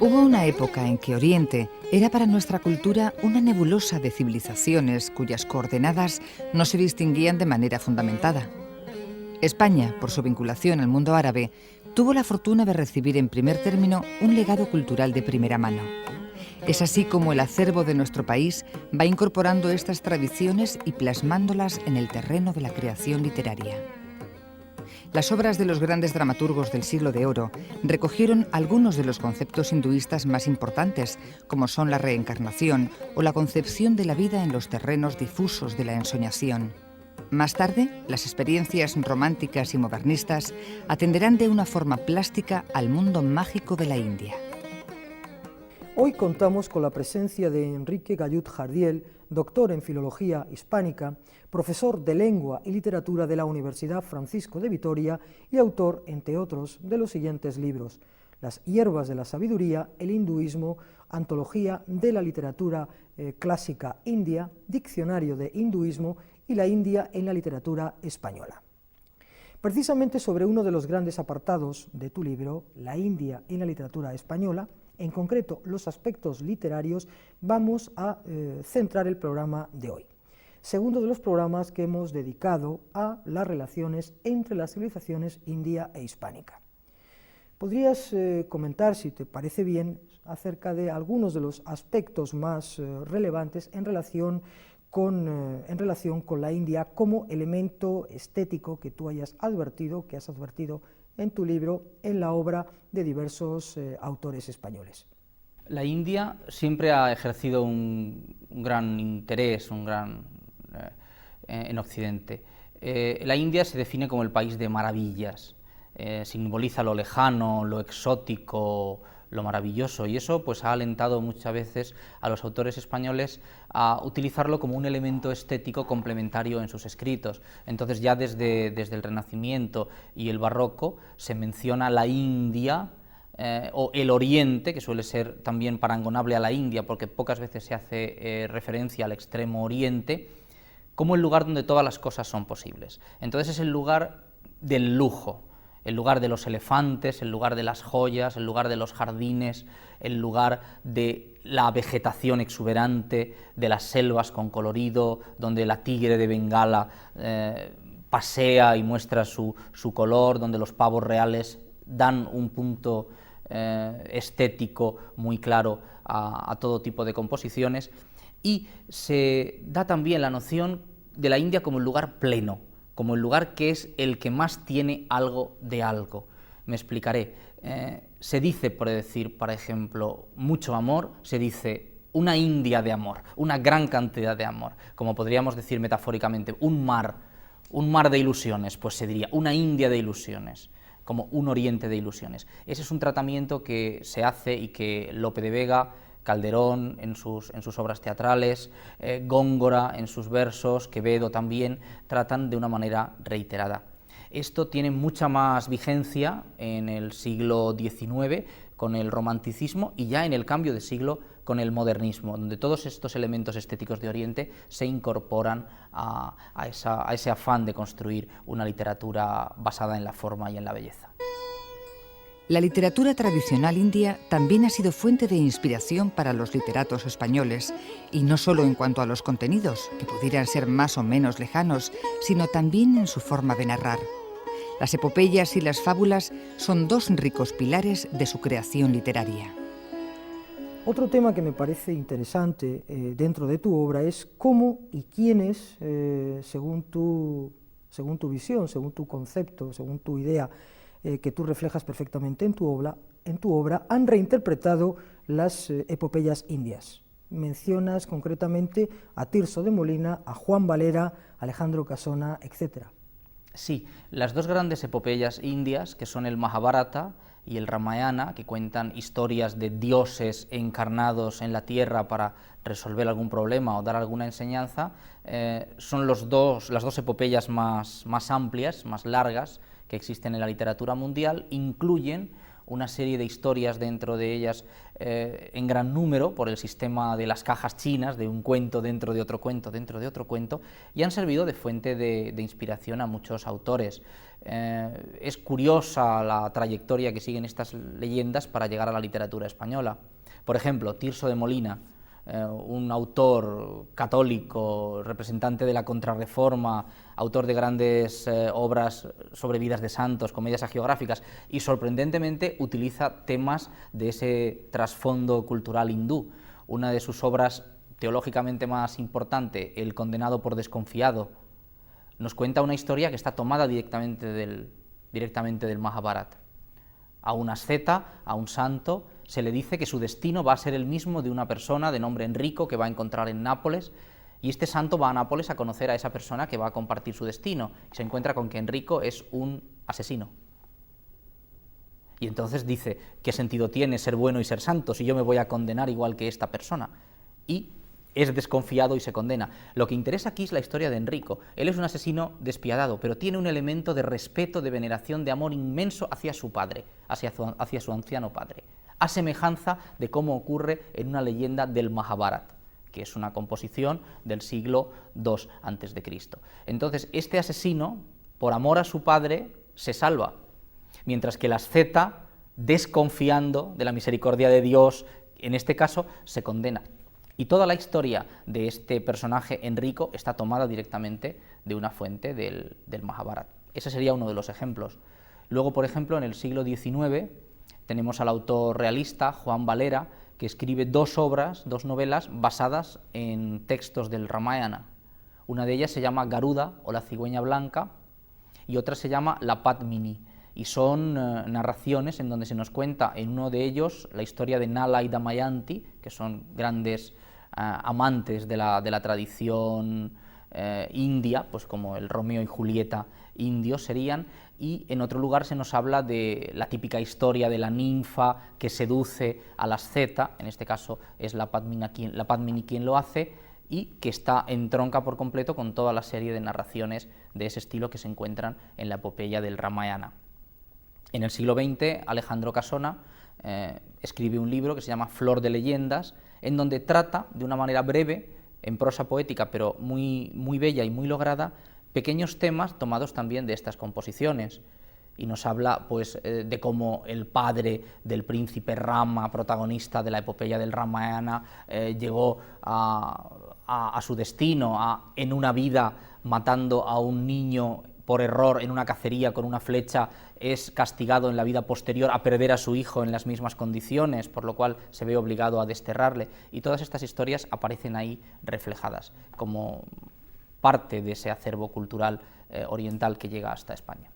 Hubo una época en que Oriente era para nuestra cultura una nebulosa de civilizaciones cuyas coordenadas no se distinguían de manera fundamentada. España, por su vinculación al mundo árabe, tuvo la fortuna de recibir en primer término un legado cultural de primera mano. Es así como el acervo de nuestro país va incorporando estas tradiciones y plasmándolas en el terreno de la creación literaria. Las obras de los grandes dramaturgos del siglo de oro recogieron algunos de los conceptos hinduistas más importantes, como son la reencarnación o la concepción de la vida en los terrenos difusos de la ensoñación. Más tarde, las experiencias románticas y modernistas atenderán de una forma plástica al mundo mágico de la India. Hoy contamos con la presencia de Enrique Gallud Jardiel, doctor en Filología Hispánica, profesor de Lengua y Literatura de la Universidad Francisco de Vitoria y autor, entre otros, de los siguientes libros: Las hierbas de la sabiduría, el hinduismo, Antología de la literatura clásica india, Diccionario de hinduismo y la India en la literatura española. Precisamente sobre uno de los grandes apartados de tu libro, La India en la literatura española, en concreto los aspectos literarios, vamos a centrar el programa de hoy. Segundo de los programas que hemos dedicado a las relaciones entre las civilizaciones india e hispánica. ¿Podrías comentar, si te parece bien, acerca de algunos de los aspectos más relevantes en relación con la India como elemento estético que tú hayas advertido, que has advertido en tu libro, en la obra de diversos autores españoles? La India siempre ha ejercido un gran interés, en Occidente. La India se define como el país de maravillas, simboliza lo lejano, lo exótico, lo maravilloso, y eso pues ha alentado muchas veces a los autores españoles a utilizarlo como un elemento estético complementario en sus escritos. Entonces ya desde el Renacimiento y el Barroco se menciona la India o el Oriente, que suele ser también parangonable a la India, porque pocas veces se hace referencia al extremo Oriente, como el lugar donde todas las cosas son posibles. Entonces es el lugar del lujo, el lugar de los elefantes, el lugar de las joyas, el lugar de los jardines, el lugar de la vegetación exuberante, de las selvas con colorido, donde la tigre de Bengala pasea y muestra su color, donde los pavos reales dan un punto estético muy claro a todo tipo de composiciones, y se da también la noción de la India como el lugar pleno, como el lugar que es el que más tiene algo de algo. Me explicaré. Se dice, por decir, por ejemplo, mucho amor, se dice una India de amor, una gran cantidad de amor, como podríamos decir metafóricamente, un mar de ilusiones, pues se diría una India de ilusiones, como un oriente de ilusiones. Ese es un tratamiento que se hace y que Lope de Vega, Calderón en sus obras teatrales, Góngora en sus versos, Quevedo también, tratan de una manera reiterada. Esto tiene mucha más vigencia en el siglo XIX con el romanticismo y ya en el cambio de siglo con el modernismo, donde todos estos elementos estéticos de Oriente se incorporan a ese afán de construir una literatura basada en la forma y en la belleza. La literatura tradicional india también ha sido fuente de inspiración para los literatos españoles, y no solo en cuanto a los contenidos, que pudieran ser más o menos lejanos, sino también en su forma de narrar. Las epopeyas y las fábulas son dos ricos pilares de su creación literaria. Otro tema que me parece interesante dentro de tu obra es cómo y quiénes, según tu visión, según tu concepto, según tu idea, que tú reflejas perfectamente en tu obra, han reinterpretado las epopeyas indias. Mencionas concretamente a Tirso de Molina, a Juan Valera, Alejandro Casona, etc. Sí, las dos grandes epopeyas indias, que son el Mahabharata y el Ramayana, que cuentan historias de dioses encarnados en la tierra para resolver algún problema o dar alguna enseñanza, son las dos epopeyas más amplias, más largas, que existen en la literatura mundial, incluyen una serie de historias dentro de ellas en gran número por el sistema de las cajas chinas, de un cuento dentro de otro cuento, dentro de otro cuento, y han servido de fuente de inspiración a muchos autores. Es curiosa la trayectoria que siguen estas leyendas para llegar a la literatura española. Por ejemplo, Tirso de Molina, un autor católico, representante de la Contrarreforma, autor de grandes obras sobre vidas de santos, comedias hagiográficas, y sorprendentemente utiliza temas de ese trasfondo cultural hindú. Una de sus obras teológicamente más importante, El condenado por desconfiado, nos cuenta una historia que está tomada directamente del Mahabharata. A un asceta, a un santo, se le dice que su destino va a ser el mismo de una persona de nombre Enrico que va a encontrar en Nápoles, y este santo va a Nápoles a conocer a esa persona que va a compartir su destino, y se encuentra con que Enrico es un asesino. Y entonces dice, ¿qué sentido tiene ser bueno y ser santo si yo me voy a condenar igual que esta persona? Y es desconfiado y se condena. Lo que interesa aquí es la historia de Enrico. Él es un asesino despiadado, pero tiene un elemento de respeto, de veneración, de amor inmenso hacia su padre, hacia su anciano padre, a semejanza de cómo ocurre en una leyenda del Mahabharata, que es una composición del siglo II a.C. Entonces, este asesino, por amor a su padre, se salva, mientras que el asceta, desconfiando de la misericordia de Dios, en este caso, se condena. Y toda la historia de este personaje, Enrico, está tomada directamente de una fuente del Mahabharata. Ese sería uno de los ejemplos. Luego, por ejemplo, en el siglo XIX, tenemos al autor realista, Juan Valera, que escribe dos novelas basadas en textos del Ramayana. Una de ellas se llama Garuda, o la cigüeña blanca, y otra se llama La Padmini, y son narraciones en donde se nos cuenta en uno de ellos la historia de Nala y Damayanti, que son grandes amantes de la tradición india, pues como el Romeo y Julieta indios serían, y en otro lugar se nos habla de la típica historia de la ninfa que seduce al asceta, en este caso es la Padmini quien lo hace, y que entronca por completo con toda la serie de narraciones de ese estilo que se encuentran en la epopeya del Ramayana. En el siglo XX, Alejandro Casona escribe un libro que se llama Flor de leyendas, en donde trata de una manera breve, en prosa poética, pero muy, muy bella y muy lograda, pequeños temas tomados también de estas composiciones. Y nos habla pues, de cómo el padre del príncipe Rama, protagonista de la epopeya del Ramayana, llegó a su destino, en una vida matando a un niño por error en una cacería con una flecha, es castigado en la vida posterior a perder a su hijo en las mismas condiciones, por lo cual se ve obligado a desterrarle. Y todas estas historias aparecen ahí reflejadas como parte de ese acervo cultural oriental que llega hasta España.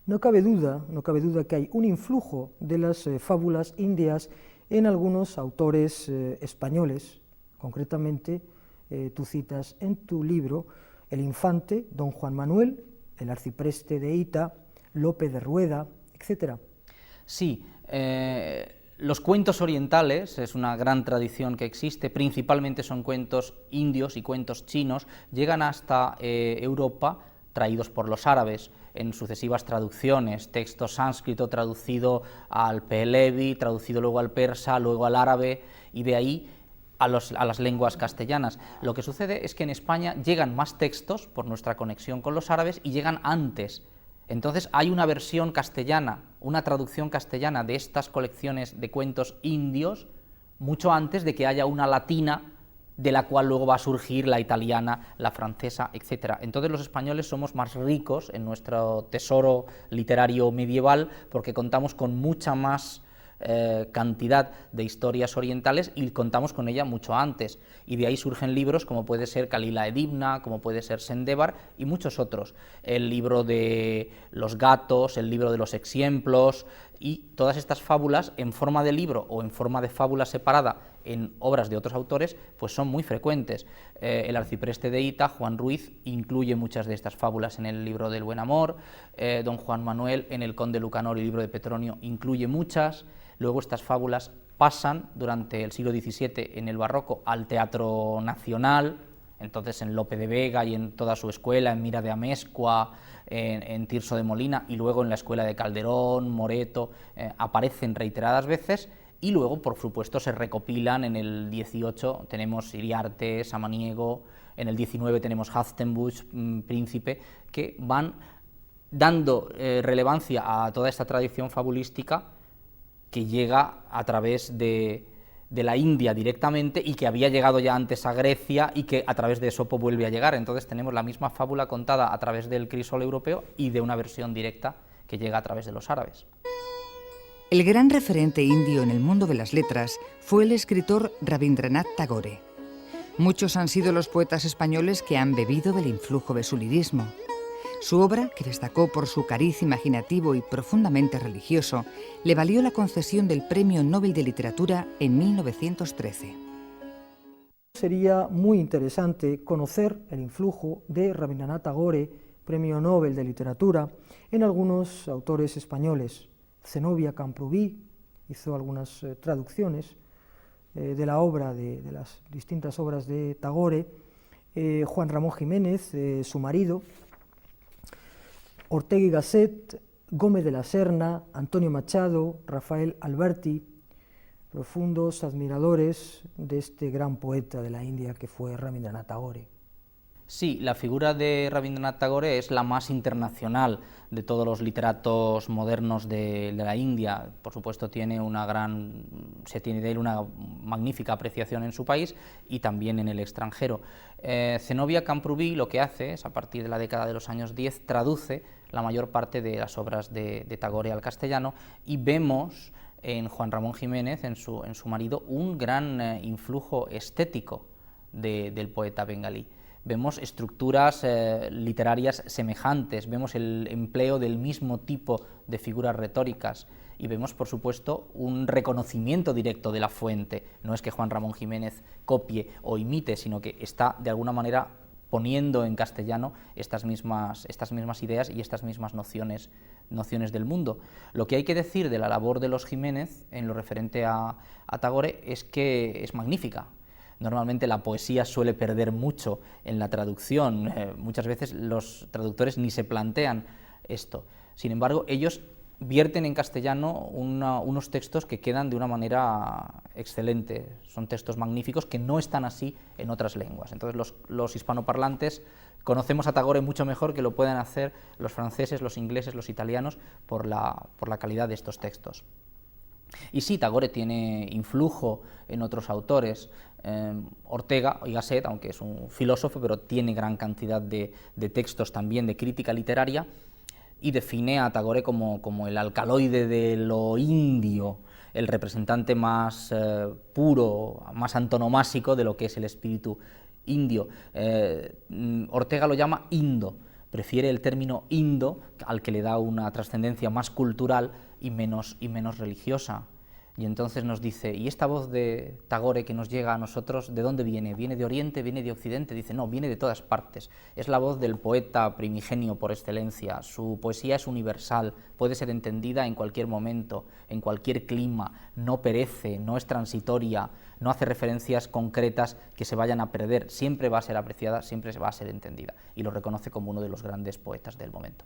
No cabe duda que hay un influjo de las fábulas indias en algunos autores españoles. Concretamente, tú citas en tu libro el infante, don Juan Manuel, el arcipreste de Hita, Lope de Rueda, etc. Sí, los cuentos orientales es una gran tradición que existe, principalmente son cuentos indios y cuentos chinos, llegan hasta Europa traídos por los árabes en sucesivas traducciones, texto sánscrito traducido al pehlevi, traducido luego al persa, luego al árabe, y de ahí a las lenguas castellanas. Lo que sucede es que en España llegan más textos por nuestra conexión con los árabes y llegan antes. Entonces hay una versión castellana, una traducción castellana de estas colecciones de cuentos indios mucho antes de que haya una latina de la cual luego va a surgir la italiana, la francesa, etc. Entonces los españoles somos más ricos en nuestro tesoro literario medieval porque contamos con mucha más cantidad de historias orientales y contamos con ella mucho antes, y de ahí surgen libros como puede ser Kalila Edimna, como puede ser Sendebar y muchos otros, el libro de los gatos, el libro de los exemplos, y todas estas fábulas en forma de libro o en forma de fábula separada en obras de otros autores, pues son muy frecuentes. El arcipreste de Hita, Juan Ruiz, incluye muchas de estas fábulas en el libro del Buen Amor, don Juan Manuel en el Conde Lucanor y el libro de Petronio incluye muchas. Luego estas fábulas pasan durante el siglo XVII en el barroco al teatro nacional, Entonces en Lope de Vega y en toda su escuela, en Mira de Amezcua, en Tirso de Molina y luego en la escuela de Calderón, Moreto, aparecen reiteradas veces y luego, por supuesto, se recopilan. En el 18 tenemos Iriarte, Samaniego, en el 19 tenemos Halstenbusch, Príncipe, que van dando relevancia a toda esta tradición fabulística que llega a través de la India directamente y que había llegado ya antes a Grecia y que a través de Esopo vuelve a llegar. Entonces tenemos la misma fábula contada a través del crisol europeo y de una versión directa que llega a través de los árabes. El gran referente indio en el mundo de las letras fue el escritor Rabindranath Tagore. Muchos han sido los poetas españoles que han bebido del influjo de su lirismo. Su obra, que destacó por su cariz imaginativo y profundamente religioso, le valió la concesión del Premio Nobel de Literatura en 1913. Sería muy interesante conocer el influjo de Rabindranath Tagore, Premio Nobel de Literatura, en algunos autores españoles. Zenobia Camprubí hizo algunas traducciones de la obra, de las distintas obras de Tagore, Juan Ramón Jiménez, su marido, Ortega y Gasset, Gómez de la Serna, Antonio Machado, Rafael Alberti, profundos admiradores de este gran poeta de la India que fue Rabindranath Tagore. Sí, la figura de Rabindranath Tagore es la más internacional de todos los literatos modernos de la India. Por supuesto, se tiene de él una magnífica apreciación en su país y también en el extranjero. Zenobia Camprubí lo que hace es, a partir de la década de los años 10, traduce la mayor parte de las obras de Tagore al castellano y vemos en Juan Ramón Jiménez, en su marido, un gran influjo estético del poeta bengalí. Vemos estructuras literarias semejantes, vemos el empleo del mismo tipo de figuras retóricas y vemos, por supuesto, un reconocimiento directo de la fuente. No es que Juan Ramón Jiménez copie o imite, sino que está, de alguna manera, poniendo en castellano estas mismas ideas y estas mismas nociones del mundo. Lo que hay que decir de la labor de los Jiménez en lo referente a Tagore es que es magnífica. Normalmente la poesía suele perder mucho en la traducción, muchas veces los traductores ni se plantean esto. Sin embargo, ellos vierten en castellano unos textos que quedan de una manera excelente, son textos magníficos que no están así en otras lenguas. Entonces los hispanoparlantes conocemos a Tagore mucho mejor que lo pueden hacer los franceses, los ingleses, los italianos por la calidad de estos textos. Y sí, Tagore tiene influjo en otros autores. Ortega y Gasset, aunque es un filósofo, pero tiene gran cantidad de textos también de crítica literaria, y define a Tagore como el alcaloide de lo indio, el representante más puro, más antonomásico de lo que es el espíritu indio. Ortega lo llama indo, prefiere el término indo, al que le da una trascendencia más cultural y menos religiosa. Y entonces nos dice, ¿y esta voz de Tagore que nos llega a nosotros, de dónde viene? ¿Viene de Oriente? ¿Viene de Occidente? Dice, no, viene de todas partes. Es la voz del poeta primigenio por excelencia. Su poesía es universal, puede ser entendida en cualquier momento, en cualquier clima, no perece, no es transitoria, no hace referencias concretas que se vayan a perder, siempre va a ser apreciada, siempre va a ser entendida. Y lo reconoce como uno de los grandes poetas del momento.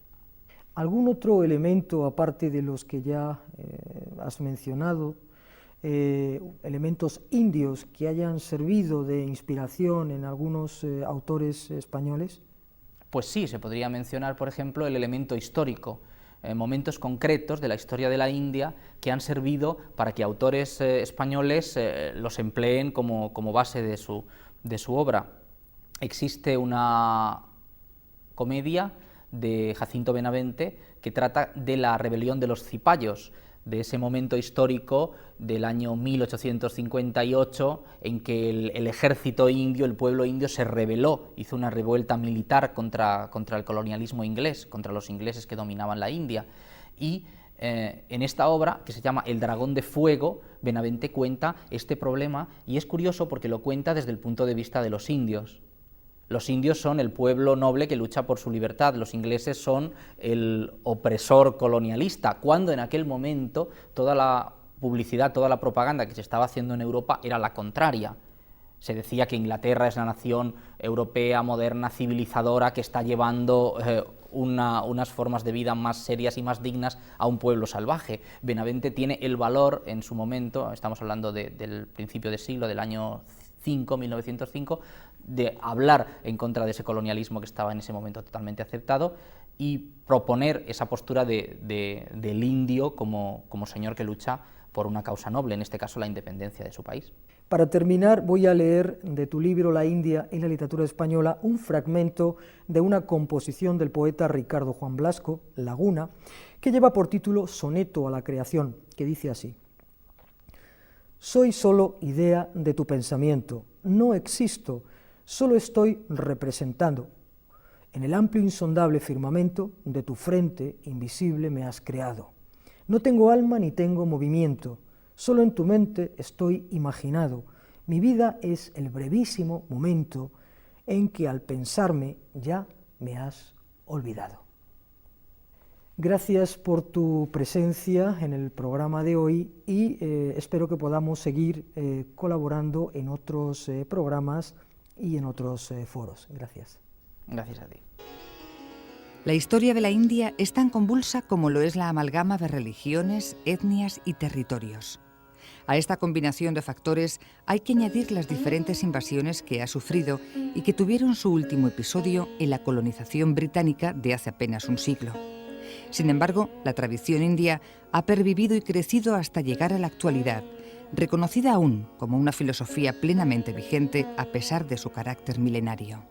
¿Algún otro elemento, aparte de los que ya has mencionado, elementos indios que hayan servido de inspiración en algunos autores españoles? Pues sí, se podría mencionar, por ejemplo, el elemento histórico, momentos concretos de la historia de la India que han servido para que autores españoles los empleen como base de su obra. Existe una comedia de Jacinto Benavente que trata de la rebelión de los cipayos, de ese momento histórico del año 1858 en que el ejército indio, el pueblo indio se rebeló, hizo una revuelta militar contra el colonialismo inglés, contra los ingleses que dominaban la India. Y en esta obra, que se llama El dragón de fuego, Benavente cuenta este problema y es curioso porque lo cuenta desde el punto de vista de los indios. Los indios son el pueblo noble que lucha por su libertad, los ingleses son el opresor colonialista, cuando en aquel momento toda la publicidad, toda la propaganda que se estaba haciendo en Europa era la contraria. Se decía que Inglaterra es la nación europea, moderna, civilizadora, que está llevando unas formas de vida más serias y más dignas a un pueblo salvaje. Benavente tiene el valor en su momento, estamos hablando del principio de siglo, del año 1905, de hablar en contra de ese colonialismo que estaba en ese momento totalmente aceptado y proponer esa postura del indio como señor que lucha por una causa noble, en este caso la independencia de su país. Para terminar, voy a leer de tu libro La India y la literatura española un fragmento de una composición del poeta Ricardo Juan Blasco, Laguna, que lleva por título Soneto a la creación, que dice así: soy solo idea de tu pensamiento, no existo, solo estoy representando. En el amplio insondable firmamento de tu frente invisible me has creado. No tengo alma ni tengo movimiento, solo en tu mente estoy imaginado. Mi vida es el brevísimo momento en que al pensarme ya me has olvidado. Gracias por tu presencia en el programa de hoy y espero que podamos seguir colaborando en otros programas y en otros foros. Gracias. Gracias a ti. La historia de la India es tan convulsa como lo es la amalgama de religiones, etnias y territorios. A esta combinación de factores hay que añadir las diferentes invasiones que ha sufrido y que tuvieron su último episodio en la colonización británica de hace apenas un siglo. Sin embargo, la tradición india ha pervivido y crecido hasta llegar a la actualidad, reconocida aún como una filosofía plenamente vigente a pesar de su carácter milenario.